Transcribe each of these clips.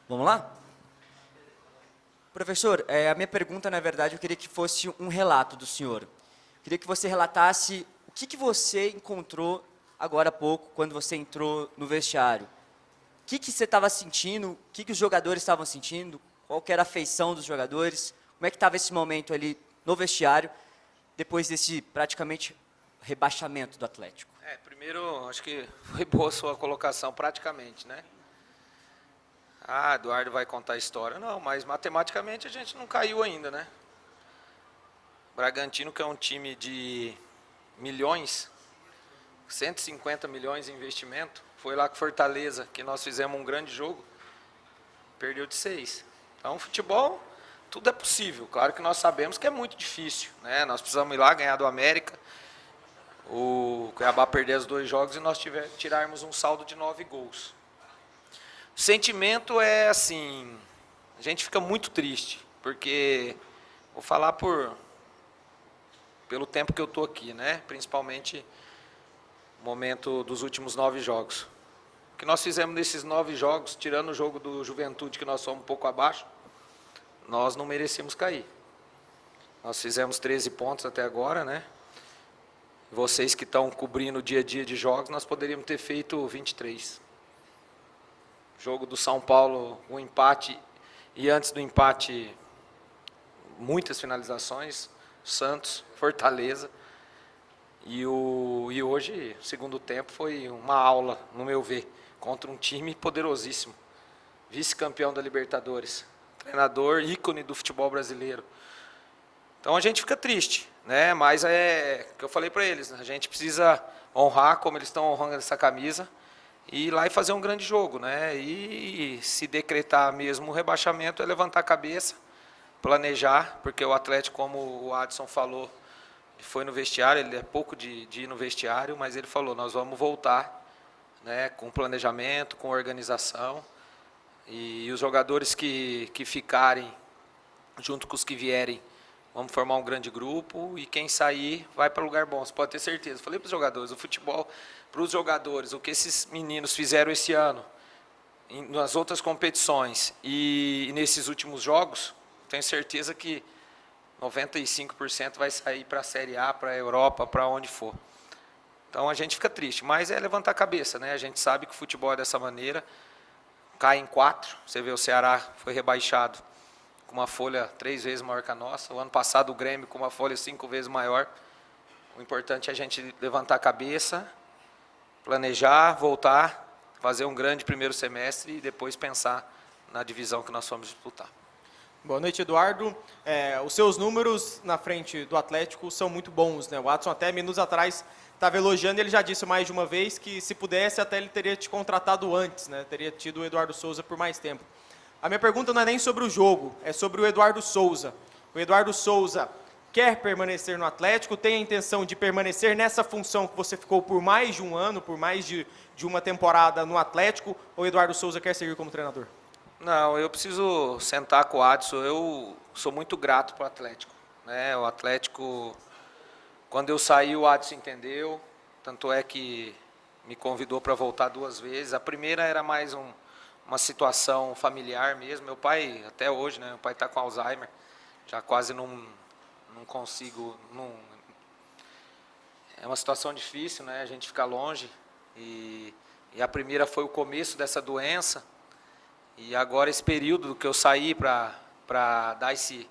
Vamos lá? Professor, a minha pergunta, na verdade, eu queria que fosse um relato do senhor. Eu queria que você relatasse o que você encontrou agora há pouco, quando você entrou no vestiário. O que você estava sentindo, o que os jogadores estavam sentindo, qual que era a feição dos jogadores, como é que estava esse momento ali no vestiário, depois desse praticamente rebaixamento do Atlético. Primeiro, acho que foi boa a sua colocação, praticamente, né? Ah, Eduardo vai contar a história. Não, mas matematicamente a gente não caiu ainda, né? Bragantino, que é um time de milhões, 150 milhões em investimento, foi lá com Fortaleza, que nós fizemos um grande jogo, perdeu de 6. Então, futebol, tudo é possível. Claro que nós sabemos que é muito difícil, né? Nós precisamos ir lá ganhar do América, o Cuiabá perder os 2 jogos e nós tirarmos um saldo de 9 gols. O sentimento é assim, a gente fica muito triste, porque vou falar pelo tempo que eu estou aqui, né? Principalmente no momento dos últimos 9 jogos. O que nós fizemos nesses 9 jogos, tirando o jogo do Juventude, que nós somos um pouco abaixo, nós não merecemos cair. Nós fizemos 13 pontos até agora, né? Vocês que estão cobrindo o dia a dia de jogos, nós poderíamos ter feito 23. Jogo do São Paulo, um empate, e antes do empate, muitas finalizações, Santos, Fortaleza. E hoje, segundo tempo, foi uma aula, no meu ver, contra um time poderosíssimo. Vice-campeão da Libertadores, treinador, ícone do futebol brasileiro. Então a gente fica triste, né? Mas é o que eu falei para eles, a gente precisa honrar como eles estão honrando essa camisa e ir lá e fazer um grande jogo, né? E se decretar mesmo o rebaixamento é levantar a cabeça, planejar, porque o Atlético, como o Adson falou, foi no vestiário, ele é pouco de ir no vestiário, mas ele falou, nós vamos voltar, né, com planejamento, com organização, e os jogadores que ficarem, junto com os que vierem, vamos formar um grande grupo, e quem sair vai para lugar bom, você pode ter certeza. Falei para os jogadores, o futebol, para os jogadores, o que esses meninos fizeram esse ano, nas outras competições e nesses últimos jogos, tenho certeza que 95% vai sair para a Série A, para a Europa, para onde for. Então a gente fica triste, mas é levantar a cabeça, né? A gente sabe que o futebol é dessa maneira, cai em 4, você vê o Ceará foi rebaixado com uma folha 3 vezes maior que a nossa, o ano passado o Grêmio com uma folha 5 vezes maior. O importante é a gente levantar a cabeça, planejar, voltar, fazer um grande primeiro semestre e depois pensar na divisão que nós vamos disputar. Boa noite, Eduardo. Os seus números na frente do Atlético são muito bons, né? O Watson até minutos atrás estava elogiando, ele já disse mais de uma vez que se pudesse até ele teria te contratado antes, né? Teria tido o Eduardo Souza por mais tempo. A minha pergunta não é nem sobre o jogo, é sobre o Eduardo Souza. O Eduardo Souza quer permanecer no Atlético, tem a intenção de permanecer nessa função que você ficou por mais de um ano, por mais de uma temporada no Atlético, ou o Eduardo Souza quer seguir como treinador? Não, eu preciso sentar com o Adson. Eu sou muito grato para o Atlético, né? O Atlético, quando eu saí, o Adson entendeu. Tanto é que me convidou para voltar 2 vezes. A primeira era mais uma situação familiar mesmo. Meu pai, até hoje, né? Meu pai está com Alzheimer. Já quase não consigo. É uma situação difícil, né? A gente fica longe. E a primeira foi o começo dessa doença. E agora esse período que eu saí para dar esse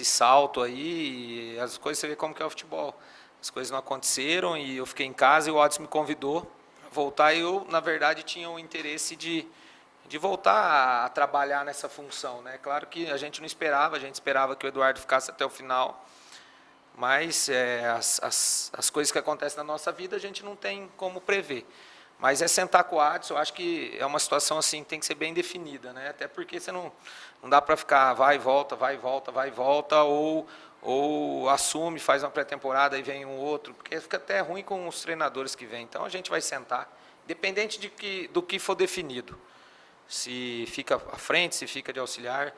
salto aí, as coisas, você vê como que é o futebol. As coisas não aconteceram e eu fiquei em casa e o Adson me convidou para voltar. E eu, na verdade, tinha o interesse de voltar a trabalhar nessa função, né? Claro que a gente não esperava, a gente esperava que o Eduardo ficasse até o final. Mas as coisas que acontecem na nossa vida a gente não tem como prever. Mas é sentar com o Adson, eu acho que é uma situação assim, tem que ser bem definida, né? Até porque você não dá para ficar vai e volta, vai e volta, vai e volta, ou assume, faz uma pré-temporada e vem um outro, porque fica até ruim com os treinadores que vêm. Então a gente vai sentar, independente do que for definido. Se fica à frente, se fica de auxiliar,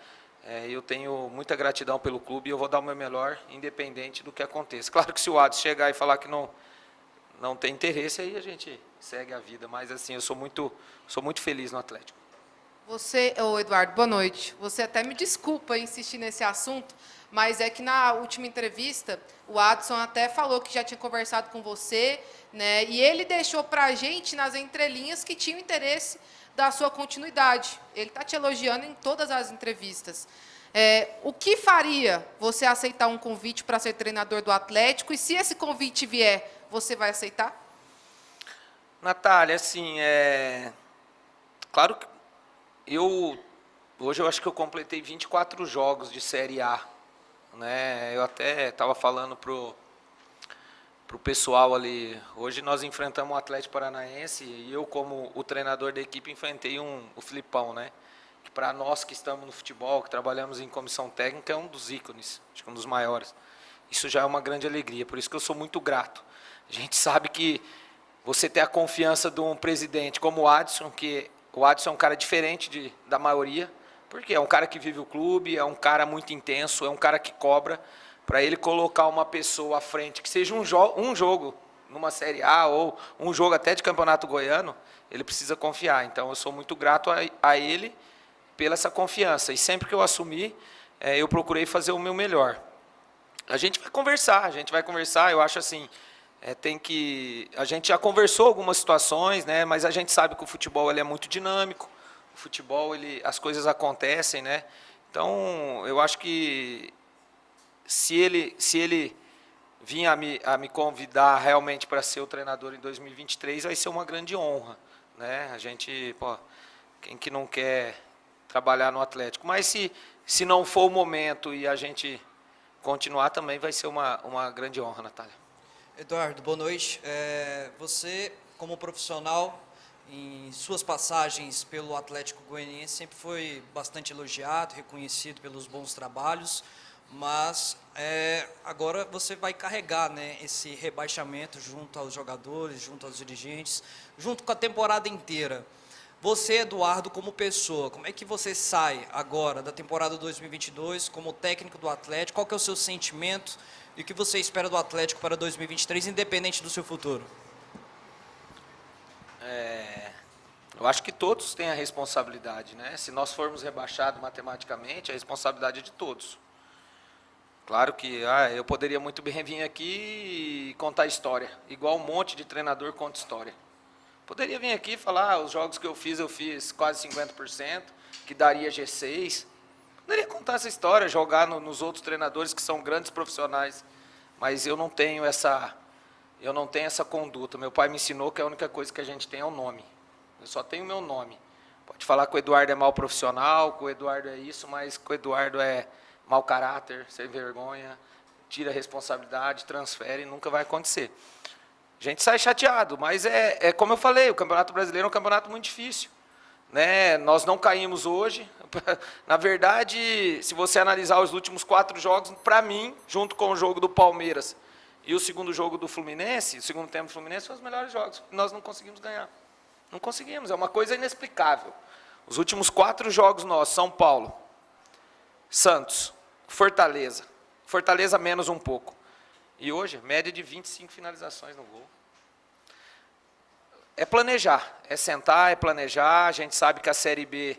eu tenho muita gratidão pelo clube e eu vou dar o meu melhor, independente do que aconteça. Claro que se o Adson chegar e falar que não tem interesse, aí a gente segue a vida. Mas assim, eu sou muito feliz no Atlético. Ô Eduardo, boa noite. Você até me desculpa insistir nesse assunto, mas é que na última entrevista, o Adson até falou que já tinha conversado com você, né? E ele deixou para a gente, nas entrelinhas, que tinha o interesse da sua continuidade. Ele está te elogiando em todas as entrevistas. O que faria você aceitar um convite para ser treinador do Atlético? E se esse convite vier, você vai aceitar? Natália, assim, claro que hoje eu acho que eu completei 24 jogos de Série A, né? Eu até estava falando pro pessoal ali, hoje nós enfrentamos o Atlético Paranaense e eu, como o treinador da equipe, enfrentei o Filipão, né? Que para nós que estamos no futebol, que trabalhamos em comissão técnica, é um dos ícones, acho que um dos maiores. Isso já é uma grande alegria, por isso que eu sou muito grato. A gente sabe que você ter a confiança de um presidente como o Adson, que o Adson é um cara diferente da maioria, porque é um cara que vive o clube, é um cara muito intenso, é um cara que cobra. Para ele colocar uma pessoa à frente, que seja um jogo numa Série A ou um jogo até de Campeonato Goiano, ele precisa confiar. Então, eu sou muito grato a ele pela essa confiança. E sempre que eu assumi, eu procurei fazer o meu melhor. A gente vai conversar, eu acho assim, a gente já conversou algumas situações, né, mas a gente sabe que o futebol ele é muito dinâmico, o futebol, as coisas acontecem, né, então eu acho que se ele vir a me convidar realmente para ser o treinador em 2023, vai ser uma grande honra, né, a gente, quem que não quer trabalhar no Atlético, mas se não for o momento e a gente continuar também vai ser uma grande honra, Natália. Eduardo, boa noite. Você, como profissional, em suas passagens pelo Atlético Goianiense, sempre foi bastante elogiado, reconhecido pelos bons trabalhos, mas agora você vai carregar, né, esse rebaixamento junto aos jogadores, junto aos dirigentes, junto com a temporada inteira. Você, Eduardo, como pessoa, como é que você sai agora da temporada 2022 como técnico do Atlético? Qual que é o seu sentimento e o que você espera do Atlético para 2023, independente do seu futuro? Eu acho que todos têm a responsabilidade, né? Se nós formos rebaixados matematicamente, a responsabilidade é de todos. Claro que eu poderia muito bem vir aqui e contar história, igual um monte de treinador conta história. Poderia vir aqui e falar, os jogos que eu fiz quase 50%, que daria G6. Poderia contar essa história, jogar nos outros treinadores que são grandes profissionais. Mas eu não tenho essa conduta. Meu pai me ensinou que a única coisa que a gente tem é o nome. Eu só tenho o meu nome. Pode falar que o Eduardo é mau profissional, que o Eduardo é isso, mas que o Eduardo é mau caráter, sem vergonha, tira a responsabilidade, transfere e nunca vai acontecer. A gente sai chateado, mas como eu falei, o Campeonato Brasileiro é um campeonato muito difícil, né? Nós não caímos hoje. Na verdade, se você analisar os últimos 4 jogos, para mim, junto com o jogo do Palmeiras e o segundo jogo do Fluminense, o segundo tempo do Fluminense, foram os melhores jogos. Nós não conseguimos ganhar. Não conseguimos, é uma coisa inexplicável. Os últimos 4 jogos nossos, São Paulo, Santos, Fortaleza. Fortaleza menos um pouco. E hoje, média de 25 finalizações no gol. É planejar, é sentar, é planejar. A gente sabe que a Série B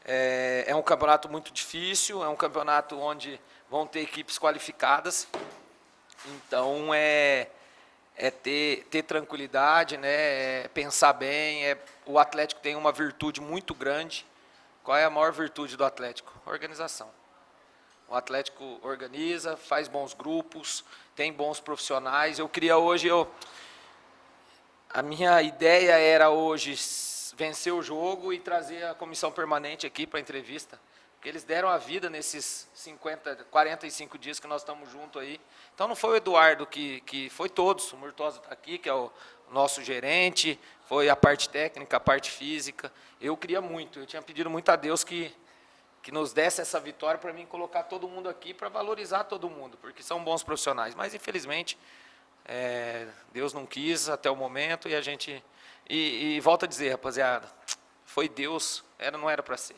é um campeonato muito difícil, é um campeonato onde vão ter equipes qualificadas. Então, ter tranquilidade, né? Pensar bem. O Atlético tem uma virtude muito grande. Qual é a maior virtude do Atlético? Organização. O Atlético organiza, faz bons grupos, tem bons profissionais. Eu queria hoje, a minha ideia era hoje vencer o jogo e trazer a comissão permanente aqui para a entrevista. Porque eles deram a vida nesses 45 dias que nós estamos juntos aí. Então não foi o Eduardo que foi todos. O Murtosa está aqui, que é o nosso gerente, foi a parte técnica, a parte física. Eu queria muito, eu tinha pedido muito a Deus que nos desse essa vitória para mim colocar todo mundo aqui, para valorizar todo mundo, porque são bons profissionais. Mas, infelizmente, Deus não quis até o momento e a gente... E volto a dizer, rapaziada, foi Deus, não era para ser.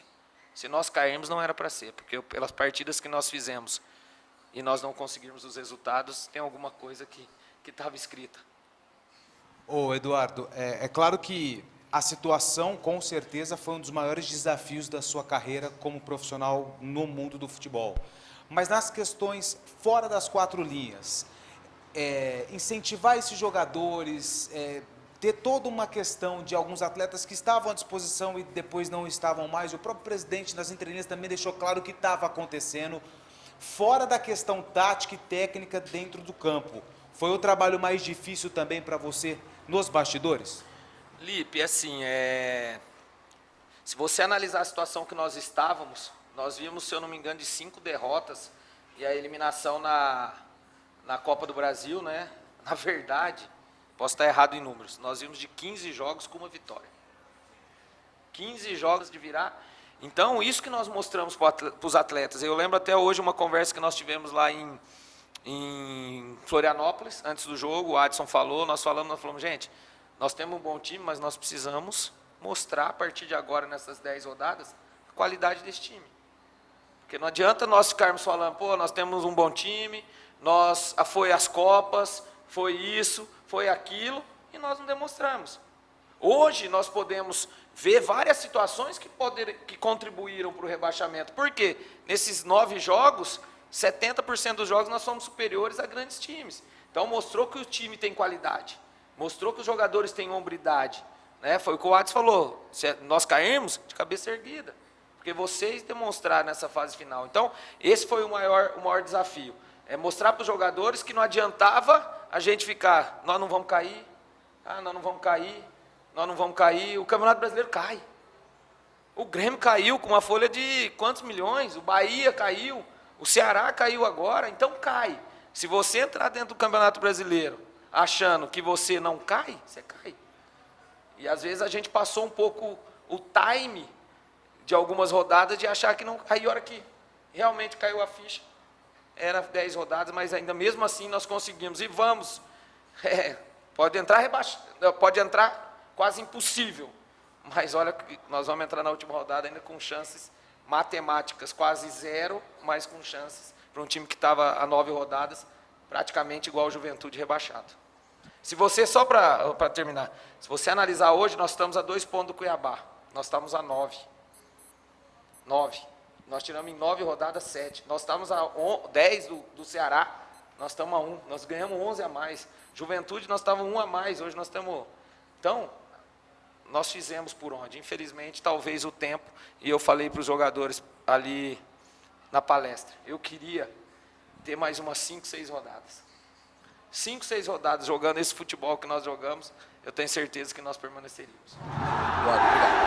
Se nós cairmos, não era para ser, porque pelas partidas que nós fizemos e nós não conseguirmos os resultados, tem alguma coisa que estava escrita. Ô, Eduardo, é claro que a situação, com certeza, foi um dos maiores desafios da sua carreira como profissional no mundo do futebol. Mas nas questões fora das quatro linhas, incentivar esses jogadores, ter toda uma questão de alguns atletas que estavam à disposição e depois não estavam mais. O próprio presidente nas entrelinhas também deixou claro o que estava acontecendo. Fora da questão tática e técnica dentro do campo, foi o trabalho mais difícil também para você nos bastidores? Lipe, assim, se você analisar a situação que nós estávamos, nós vimos, se eu não me engano, de 5 derrotas e a eliminação na Copa do Brasil, né? Na verdade, posso estar errado em números, nós vimos de 15 jogos com uma vitória. 15 jogos de virar. Então, isso que nós mostramos para os atletas. Eu lembro até hoje uma conversa que nós tivemos lá em Florianópolis, antes do jogo, o Adson falou, nós falamos, gente, nós temos um bom time, mas nós precisamos mostrar, a partir de agora, nessas 10 rodadas, a qualidade desse time. Porque não adianta nós ficarmos falando, pô, nós temos um bom time, foi as Copas, foi isso, foi aquilo, e nós não demonstramos. Hoje nós podemos ver várias situações que contribuíram para o rebaixamento. Por quê? Nesses 9 jogos, 70% dos jogos nós somos superiores a grandes times. Então mostrou que o time tem qualidade, mostrou que os jogadores têm hombridade. Né? Foi o que o Adson falou, se nós cairmos de cabeça erguida, porque vocês demonstraram nessa fase final. Então, esse foi o maior desafio. É mostrar para os jogadores que não adiantava a gente ficar, nós não vamos cair, nós não vamos cair, nós não vamos cair. O Campeonato Brasileiro cai. O Grêmio caiu com uma folha de quantos milhões? O Bahia caiu, o Ceará caiu agora, então cai. Se você entrar dentro do Campeonato Brasileiro achando que você não cai, você cai. E às vezes a gente passou um pouco o time de algumas rodadas de achar que não caiu, a hora que realmente caiu a ficha. Era 10 rodadas, mas ainda mesmo assim nós conseguimos. E vamos, pode entrar quase impossível. Mas olha que nós vamos entrar na última rodada ainda com chances matemáticas quase zero, mas com chances para um time que estava a 9 rodadas, praticamente igual ao Juventude rebaixado. Se você, só para terminar, se você analisar hoje, nós estamos a 2 pontos do Cuiabá. Nós estamos a 9. 9. Nós tiramos em 9 rodadas 7. Nós estamos a 10 do Ceará, nós estamos a 1. Nós ganhamos 11 a mais. Juventude, nós estávamos 1 a mais, hoje nós estamos... Então, nós fizemos por onde? Infelizmente, talvez o tempo, e eu falei para os jogadores ali na palestra, eu queria ter mais umas 5, 6 rodadas. 5, 6 rodadas jogando esse futebol que nós jogamos, eu tenho certeza que nós permaneceríamos. Obrigado.